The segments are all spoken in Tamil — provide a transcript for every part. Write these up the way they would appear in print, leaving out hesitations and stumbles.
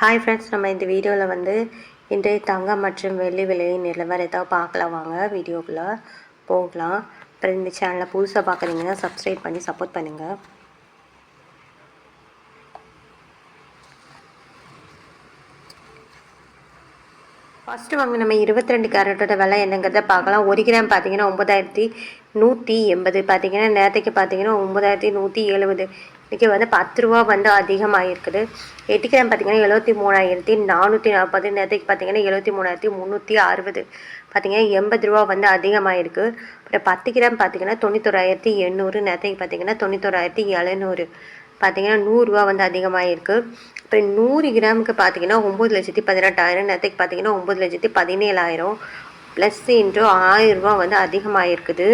ஹாய் ஃப்ரெண்ட்ஸ், நம்ம இந்த வீடியோவில் இன்றைய தங்கம் மற்றும் வெள்ளி விலையின் நிலவரத்தை பார்க்கலாம். வாங்க வீடியோக்குள்ளே போகலாம். அப்புறம் இந்த சேனலை புதுசாக பார்க்குறீங்கன்னா சப்ஸ்கிரைப் பண்ணி சப்போர்ட் பண்ணுங்கள். ஃபஸ்ட்டு நம்ம 22 கேரட்டோட விலை என்னங்கிறத பார்க்கலாம். 1 கிராம் பார்த்தீங்கன்னா 9180 பார்த்தீங்கன்னா நேரத்துக்கு பார்த்தீங்கன்னா 9170. இன்றைக்கி 10 ரூபா அதிகமாக இருக்குது. 8 கிராம் பார்த்தீங்கன்னா 73,440. நேரத்துக்கு பார்த்தீங்கன்னா 73,360 பார்த்தீங்கன்னா 80 ரூபா அதிகமாக இருக்குது. அப்புறம் 10 கிராம் பார்த்தீங்கன்னா 91,800. நேரத்துக்கு பார்த்தீங்கன்னா 91,700 பார்த்தீங்கன்னா 100 ரூபா அதிகமாக இருக்குது. அப்புறம் 100 கிராமுக்கு பார்த்தீங்கன்னா 9,18,000. நேரத்துக்கு பார்த்தீங்கன்னா 9,17,000 ப்ளஸ் இன்ட்டு 1000 ரூபா அதிகமாக இருக்குது.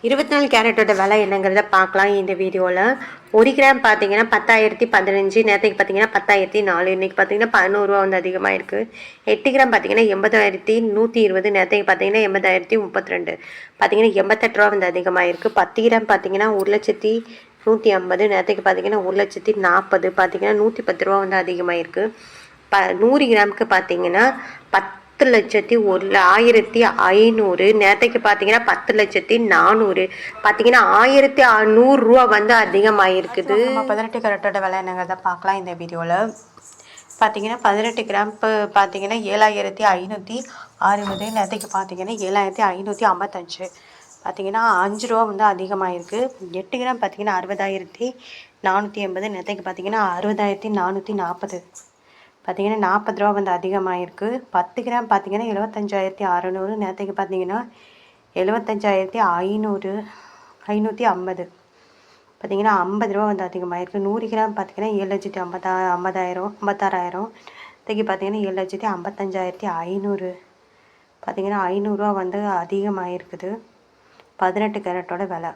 24 கேரட்டோட விலை என்னங்கிறத பார்க்கலாம் இந்த வீடியோவில். 1 கிராம் பார்த்தீங்கன்னா 10,015. நேரத்துக்கு பார்த்தீங்கன்னா 10,004. இன்றைக்கி பார்த்தீங்கன்னா 11 ரூபா அதிகமாக இருக்குது. 8 கிராம் பார்த்தீங்கன்னா 80,120. நேரத்துக்கு பார்த்தீங்கன்னா 80,032 பார்த்தீங்கன்னா 88 ரூபா அதிகமாக இருக்குது. 10 கிராம் பார்த்தீங்கன்னா 1,150. நேரத்துக்கு பார்த்தீங்கன்னா 1,40,040 பார்த்தீங்கன்னா 110 ரூபா அதிகமாக இருக்குது. 100 கிராமுக்கு பார்த்தீங்கன்னா 10,01,500. நேரத்துக்கு பார்த்தீங்கன்னா 10,04,000 பார்த்தீங்கன்னா 1,100 ரூபா அதிகமாக இருக்குது. 18 கேரட்டோட விலை என்னங்கிறத பார்க்கலாம் இந்த வீடியோவில். பார்த்தீங்கன்னா 18 கிராம் பார்த்தீங்கன்னா 7,560. நேரத்துக்கு பார்த்தீங்கன்னா 7,555 பார்த்தீங்கன்னா 5 ரூபா அதிகமாக இருக்குது. 8 கிராம் பார்த்தீங்கன்னா 60,480. நேரத்துக்கு பார்த்தீங்கன்னா 60,440 பார்த்தீங்கன்னா 40 ரூபா அதிகமாக இருக்குது. 10 கிராம் பார்த்தீங்கன்னா 75,600. நேரத்துக்கு பார்த்தீங்கன்னா 75,550 பார்த்தீங்கன்னா 50 ரூபா அதிகமாக இருக்குது. 100 கிராம் பார்த்தீங்கன்னா 7,50,56,000. நேரத்துக்கு பார்த்தீங்கன்னா 7,55,500 பார்த்தீங்கன்னா 500 ரூபா அதிகமாக இருக்குது. 18 கேரட்டோட விலை.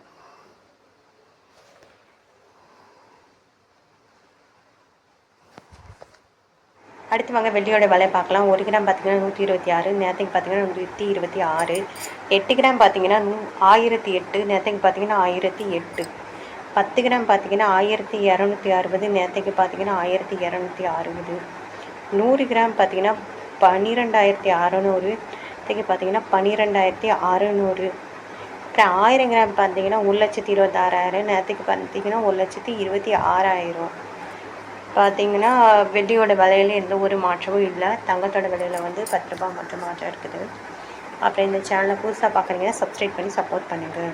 அடுத்து வாங்க வெள்ளியோட விலை பார்க்கலாம். 1 கிராம் பார்த்தீங்கன்னா 126. நேரத்துக்கு பார்த்தீங்கன்னா 126. 8 கிராம் பார்த்தீங்கன்னா 1008. நேரத்துக்கு பார்த்தீங்கன்னா 1008. 10 கிராம் பார்த்தீங்கன்னா 1260. நேரத்துக்கு பார்த்தீங்கன்னா 1260. 100 கிராம் பார்த்தீங்கன்னா 12,600. நேரத்துக்கு பார்த்தீங்கன்னா 12,600. அப்புறம் 1000 கிராம் பார்த்தீங்கன்னா 1,26,000. நேரத்துக்கு பார்த்தீங்கன்னா 1,26,000 பார்த்தீங்கன்னா வெள்ளியோட விலையில எந்த ஒரு மாற்றமும் இல்லை. தங்கத்தோட விலையில் 10 ரூபா மட்டும் மாற்றம் இருக்குது. அப்புறம் இந்த சேனலை புதுசாக பார்க்குறீங்கன்னா சப்ஸ்கிரைப் பண்ணி சப்போர்ட் பண்ணுங்கள்.